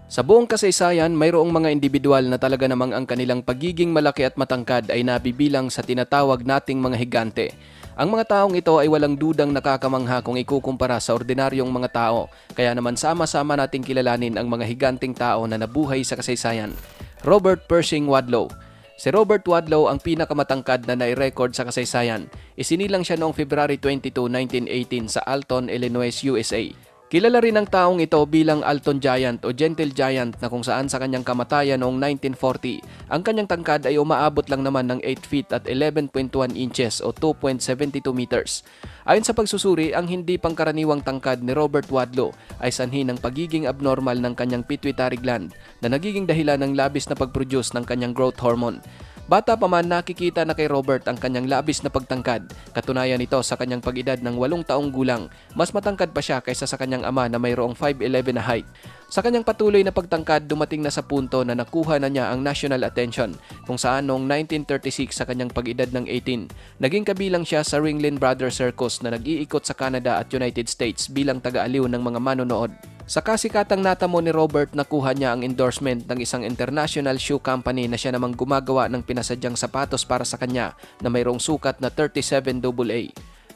Sa buong kasaysayan, mayroong mga individual na talaga namang ang kanilang pagiging malaki at matangkad ay nabibilang sa tinatawag nating mga higante. Ang mga taong ito ay walang dudang nakakamangha kung ikukumpara sa ordinaryong mga tao, kaya naman sama-sama nating kilalanin ang mga higanting tao na nabuhay sa kasaysayan. Robert Pershing Wadlow. Si Robert Wadlow ang pinakamatangkad na nai-record sa kasaysayan. Isinilang siya noong February 22, 1918 sa Alton, Illinois, USA. Kilala rin ang taong ito bilang Alton Giant o Gentle Giant na kung saan sa kanyang kamatayan noong 1940, ang kanyang tangkad ay umaabot lang naman ng 8 feet at 11.1 inches o 2.72 meters. Ayon sa pagsusuri, ang hindi pangkaraniwang tangkad ni Robert Wadlow ay sanhi ng pagiging abnormal ng kanyang pituitary gland na nagiging dahilan ng labis na pag-produce ng kanyang growth hormone. Bata pa man, nakikita na kay Robert ang kanyang labis na pagtangkad. Katunayan nito sa kanyang pag-edad ng 8 taong gulang, mas matangkad pa siya kaysa sa kanyang ama na mayroong 5'11 na height. Sa kanyang patuloy na pagtangkad, dumating na sa punto na nakuha na niya ang national attention, kung saan noong 1936 sa kanyang pag-edad ng 18, naging kabilang siya sa Ringling Brothers Circus na nag-iikot sa Canada at United States bilang taga-aliw ng mga manonood. Sa kasikatang natamo ni Robert, nakuha niya ang endorsement ng isang international shoe company na siya namang gumagawa ng pinasadyang sapatos para sa kanya na mayroong sukat na 37AA.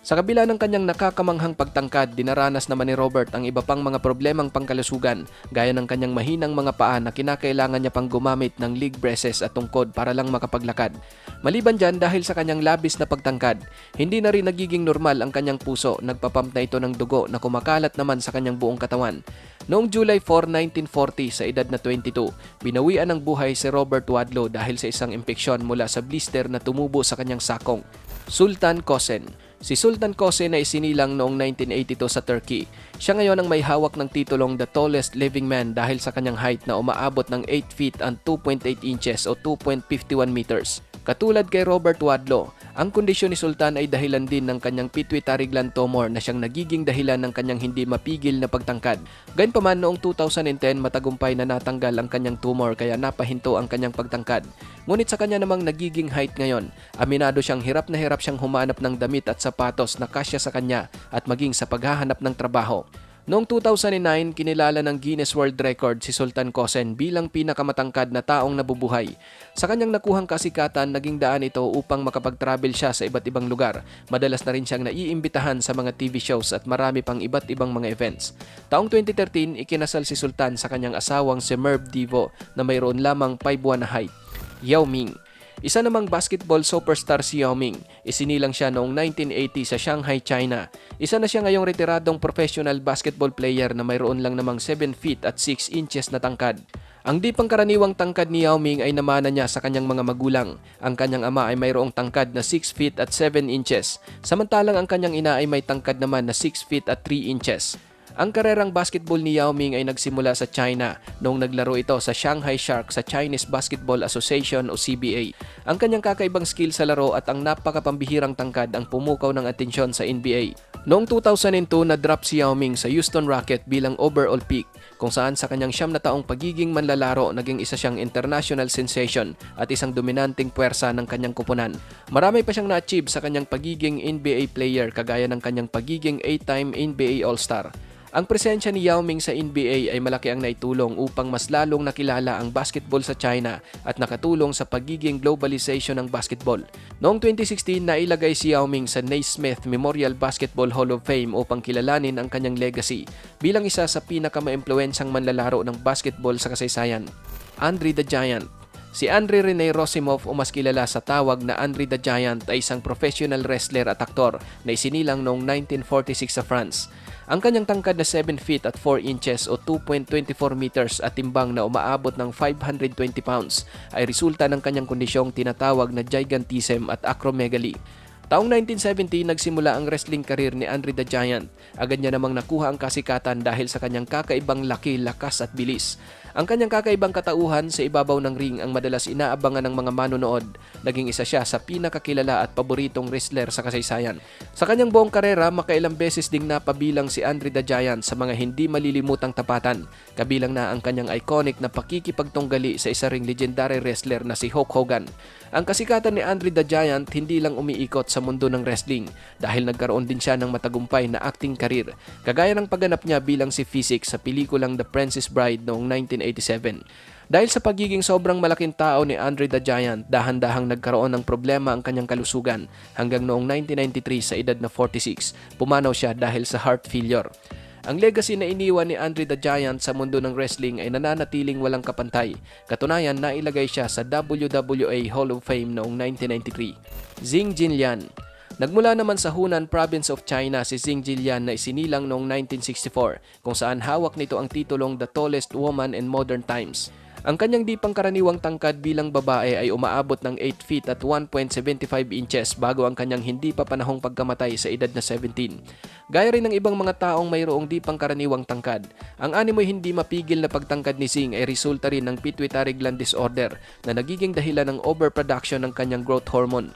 Sa kabila ng kanyang nakakamanghang pagtangkad, dinaranas naman ni Robert ang iba pang mga problemang pangkalusugan gaya ng kanyang mahinang mga paa na kinakailangan niya pang gumamit ng leg braces at tungkod para lang makapaglakad. Maliban dyan, dahil sa kanyang labis na pagtangkad, hindi na rin nagiging normal ang kanyang puso, nagpapump na ito ng dugo na kumakalat naman sa kanyang buong katawan. Noong July 4, 1940 sa edad na 22, binawian ng buhay si Robert Wadlow dahil sa isang impeksyon mula sa blister na tumubo sa kanyang sakong. Sultan Kosen. Si Sultan Kosen ay isinilang noong 1982 sa Turkey. Siya ngayon ang may hawak ng titulong The Tallest Living Man dahil sa kanyang height na umaabot ng 8 feet and 2.8 inches o 2.51 meters. Katulad kay Robert Wadlow, ang kondisyon ni Sultan ay dahilan din ng kanyang pituitary gland tumor na siyang nagiging dahilan ng kanyang hindi mapigil na pagtangkad. Gayunpaman noong 2010 matagumpay na natanggal ang kanyang tumor kaya napahinto ang kanyang pagtangkad. Ngunit sa kanya namang nagiging height ngayon, aminado siyang hirap na hirap siyang humanap ng damit at sapatos na kasya sa kanya at maging sa paghahanap ng trabaho. Noong 2009, kinilala ng Guinness World Record si Sultan Kosen bilang pinakamatangkad na taong nabubuhay. Sa kanyang nakuhang kasikatan, naging daan ito upang makapag-travel siya sa iba't ibang lugar. Madalas na rin siyang naiimbitahan sa mga TV shows at marami pang iba't ibang mga events. Taong 2013, ikinasal si Sultan sa kanyang asawang si Merv Devo na mayroon lamang 5'1" na height. Yao Ming. Isa namang basketball superstar si Yao Ming. Isinilang siya noong 1980 sa Shanghai, China. Isa na siya ngayong retiradong professional basketball player na mayroon lang namang 7 feet at 6 inches na tangkad. Ang di pangkaraniwang tangkad ni Yao Ming ay namana niya sa kanyang mga magulang. Ang kanyang ama ay mayroong tangkad na 6 feet at 7 inches. Samantalang ang kanyang ina ay may tangkad naman na 6 feet at 3 inches. Ang karerang basketball ni Yao Ming ay nagsimula sa China noong naglaro ito sa Shanghai Sharks sa Chinese Basketball Association o CBA. Ang kanyang kakaibang skill sa laro at ang napakapambihirang tangkad ang pumukaw ng atensyon sa NBA. Noong 2002, na-drop si Yao Ming sa Houston Rockets bilang overall pick, kung saan sa kanyang 9 na taong pagiging manlalaro, naging isa siyang international sensation at isang dominanteng puwersa ng kanyang kupunan. Marami pa siyang na-achieve sa kanyang pagiging NBA player kagaya ng kanyang pagiging 8-time NBA All-Star. Ang presensya ni Yao Ming sa NBA ay malaki ang naitulong upang mas lalong nakilala ang basketball sa China at nakatulong sa pagiging globalization ng basketball. Noong 2016, nailagay si Yao Ming sa Naismith Memorial Basketball Hall of Fame upang kilalanin ang kanyang legacy bilang isa sa pinakamaimpluwensyang manlalaro ng basketball sa kasaysayan. Andre the Giant. Si Andre Rene Rosimov o mas kilala sa tawag na Andre the Giant ay isang professional wrestler at aktor na isinilang noong 1946 sa France. Ang kanyang tangkad na 7 feet at 4 inches o 2.24 meters at timbang na umaabot ng 520 pounds ay resulta ng kanyang kondisyong tinatawag na gigantism at acromegaly. Taong 1970, nagsimula ang wrestling career ni Andre the Giant. Agad niya namang nakuha ang kasikatan dahil sa kanyang kakaibang laki, lakas at bilis. Ang kanyang kakaibang katauhan sa ibabaw ng ring ang madalas inaabangan ng mga manonood. Naging isa siya sa pinakakilala at paboritong wrestler sa kasaysayan. Sa kanyang buong karera, makailang beses ding napabilang si Andre the Giant sa mga hindi malilimutang tapatan. Kabilang na ang kanyang iconic na pakikipagtunggali sa isa ring legendary wrestler na si Hulk Hogan. Ang kasikatan ni Andre the Giant hindi lang umiikot sa mundo ng wrestling dahil nagkaroon din siya ng matagumpay na acting career. Kagaya ng pagganap niya bilang si Physics sa pelikulang The Princess Bride noong 1987. Dahil sa pagiging sobrang malaking tao ni Andre the Giant, dahan-dahang nagkaroon ng problema ang kanyang kalusugan hanggang noong 1993 sa edad na 46, pumanaw siya dahil sa heart failure. Ang legacy na iniwan ni Andre the Giant sa mundo ng wrestling ay nananatiling walang kapantay. Katunayan, nailagay siya sa WWA Hall of Fame noong 1993. Zheng Jinlian. Nagmula naman sa Hunan Province of China si Zheng Jinlian na isinilang noong 1964 kung saan hawak nito ang titulong The Tallest Woman in Modern Times. Ang kanyang di pangkaraniwang tangkad bilang babae ay umaabot ng 8 feet at 1.75 inches bago ang kanyang hindi pa panahong pagkamatay sa edad na 17. Gaya rin ng ibang mga taong mayroong di pangkaraniwang tangkad, ang animoy hindi mapigil na pagtangkad ni Zheng ay resulta rin ng pituitary gland disorder na nagiging dahilan ng overproduction ng kanyang growth hormone.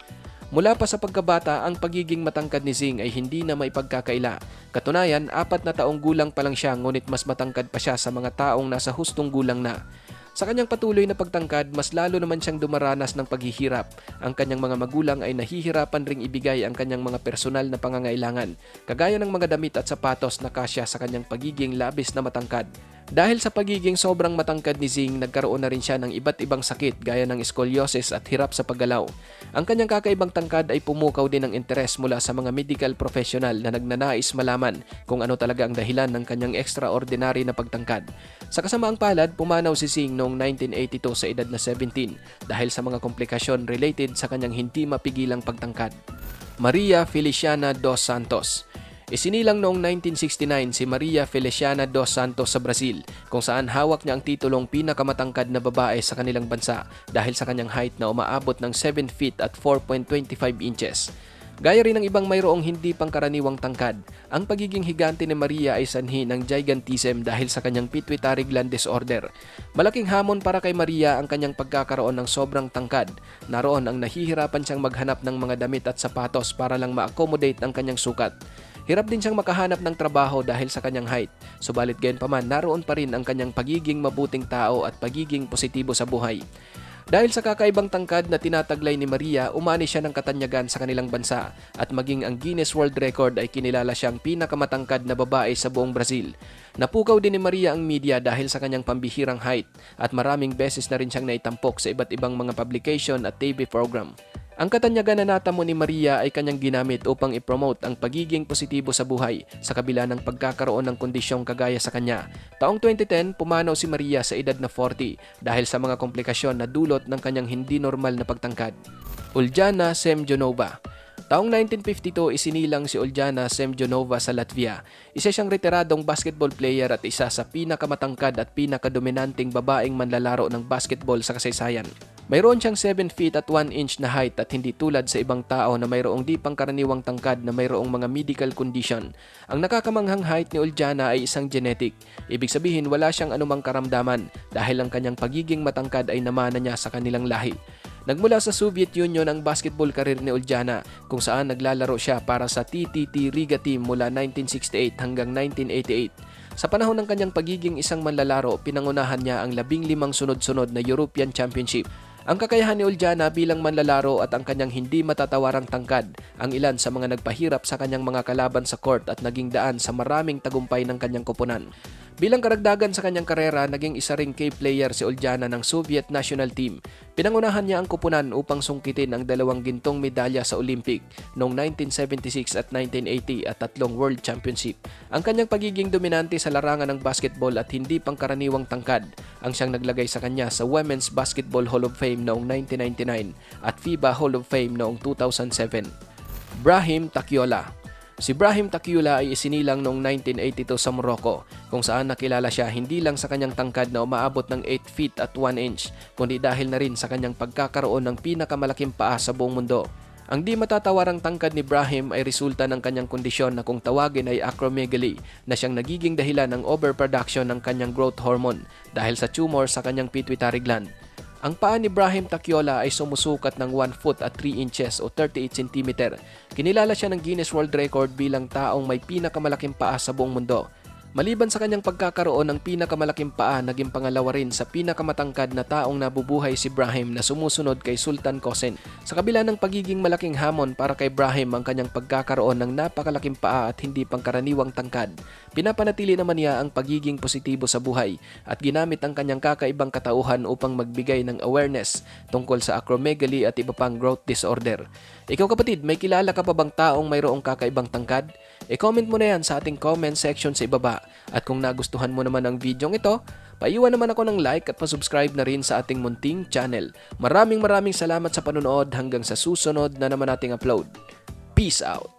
Mula pa sa pagkabata, ang pagiging matangkad ni Zheng ay hindi na maipagkakaila. Katunayan, 4 na taong gulang pa lang siya ngunit mas matangkad pa siya sa mga taong nasa hustong gulang na. Sa kanyang patuloy na pagtangkad, mas lalo naman siyang dumaranas ng paghihirap. Ang kanyang mga magulang ay nahihirapan ring ibigay ang kanyang mga personal na pangangailangan, kagaya ng mga damit at sapatos na kasya sa kanyang pagiging labis na matangkad. Dahil sa pagiging sobrang matangkad ni Zheng, nagkaroon na rin siya ng iba't ibang sakit gaya ng scoliosis at hirap sa paggalaw. Ang kanyang kakaibang tangkad ay pumukaw din ng interes mula sa mga medical professional na nagnanais malaman kung ano talaga ang dahilan ng kanyang extraordinary na pagtangkad. Sa kasamaang palad, pumanaw si Zheng noong 1982 sa edad na 17 dahil sa mga komplikasyon related sa kanyang hindi mapigilang pagtangkad. Maria Feliciana dos Santos. Isinilang noong 1969 si Maria Feliciana dos Santos sa Brazil kung saan hawak niya ang titulong pinakamatangkad na babae sa kanilang bansa dahil sa kanyang height na umaabot ng 7 feet at 4.25 inches. Gaya rin ng ibang mayroong hindi pangkaraniwang tangkad, ang pagiging higante ni Maria ay sanhi ng gigantism dahil sa kanyang pituitary gland disorder. Malaking hamon para kay Maria ang kanyang pagkakaroon ng sobrang tangkad. Naroon ang nahihirapan siyang maghanap ng mga damit at sapatos para lang ma-accommodate ang kanyang sukat. Hirap din siyang makahanap ng trabaho dahil sa kanyang height, subalit gayunpaman naroon pa rin ang kanyang pagiging mabuting tao at pagiging positibo sa buhay. Dahil sa kakaibang tangkad na tinataglay ni Maria, umani siya ng katanyagan sa kanilang bansa at maging ang Guinness World Record ay kinilala siyang pinakamatangkad na babae sa buong Brazil. Napukaw din ni Maria ang media dahil sa kanyang pambihirang height at maraming beses na rin siyang naitampok sa iba't ibang mga publication at TV program. Ang katanyagan na natamo ni Maria ay kanyang ginamit upang ipromote ang pagiging positibo sa buhay sa kabila ng pagkakaroon ng kondisyong kagaya sa kanya. Taong 2010, pumanaw si Maria sa edad na 40 dahil sa mga komplikasyon na dulot ng kanyang hindi normal na pagtangkad. Uljana Semjonova. Taong 1952, isinilang si Uljana Semjonova sa Latvia. Isa siyang retiradong basketball player at isa sa pinakamatangkad at pinakadominanting babaeng manlalaro ng basketball sa kasaysayan. Mayroon siyang 7 feet at 1 inch na height at hindi tulad sa ibang tao na mayroong di pangkaraniwang tangkad na mayroong mga medical condition. Ang nakakamanghang height ni Uljana ay isang genetic. Ibig sabihin wala siyang anumang karamdaman dahil ang kanyang pagiging matangkad ay namana niya sa kanilang lahi. Nagmula sa Soviet Union ang basketball career ni Uljana kung saan naglalaro siya para sa TTT Riga Team mula 1968 hanggang 1988. Sa panahon ng kanyang pagiging isang manlalaro, pinangunahan niya ang 15 sunod-sunod na European Championship. Ang kakayahan ni Uljana bilang manlalaro at ang kanyang hindi matatawarang tangkad ang ilan sa mga nagpahirap sa kanyang mga kalaban sa court at naging daan sa maraming tagumpay ng kanyang koponan. Bilang karagdagan sa kanyang karera, naging isa ring key player si Uljana ng Soviet National Team. Pinangunahan niya ang koponan upang sungkitin ang 2 gintong medalya sa Olympic noong 1976 at 1980 at 3 World Championship. Ang kanyang pagiging dominante sa larangan ng basketball at hindi pangkaraniwang tangkad ang siyang naglagay sa kanya sa Women's Basketball Hall of Fame noong 1999 at FIBA Hall of Fame noong 2007. Brahim Takiola. Si Brahim Takiola ay isinilang noong 1982 sa Morocco kung saan nakilala siya hindi lang sa kanyang tangkad na umaabot ng 8 feet at 1 inch kundi dahil na rin sa kanyang pagkakaroon ng pinakamalaking paa sa buong mundo. Ang di matatawarang tangkad ni Brahim ay resulta ng kanyang kondisyon na kung tawagin ay acromegaly na siyang nagiging dahilan ng overproduction ng kanyang growth hormone dahil sa tumor sa kanyang pituitary gland. Ang paa ni Brahim Takiola ay sumusukat ng 1 foot at 3 inches o 38 cm. Kinilala siya ng Guinness World Record bilang taong may pinakamalaking paa sa buong mundo. Maliban sa kanyang pagkakaroon ng pinakamalaking paa, naging pangalawa rin sa pinakamatangkad na taong nabubuhay si Brahim na sumusunod kay Sultan Qasim. Sa kabila ng pagiging malaking hamon para kay Brahim ang kanyang pagkakaroon ng napakalaking paa at hindi pangkaraniwang tangkad, pinapanatili naman niya ang pagiging positibo sa buhay at ginamit ang kanyang kakaibang katauhan upang magbigay ng awareness tungkol sa acromegaly at iba pang growth disorder. Ikaw kapatid, may kilala ka pa bang taong mayroong kakaibang tangkad? I-comment mo na yan sa ating comment section sa ibaba. At kung nagustuhan mo naman ang video ito, paiwan naman ako ng like at pa-subscribe na rin sa ating munting channel. Maraming salamat sa panonood hanggang sa susunod na naman nating upload. Peace out!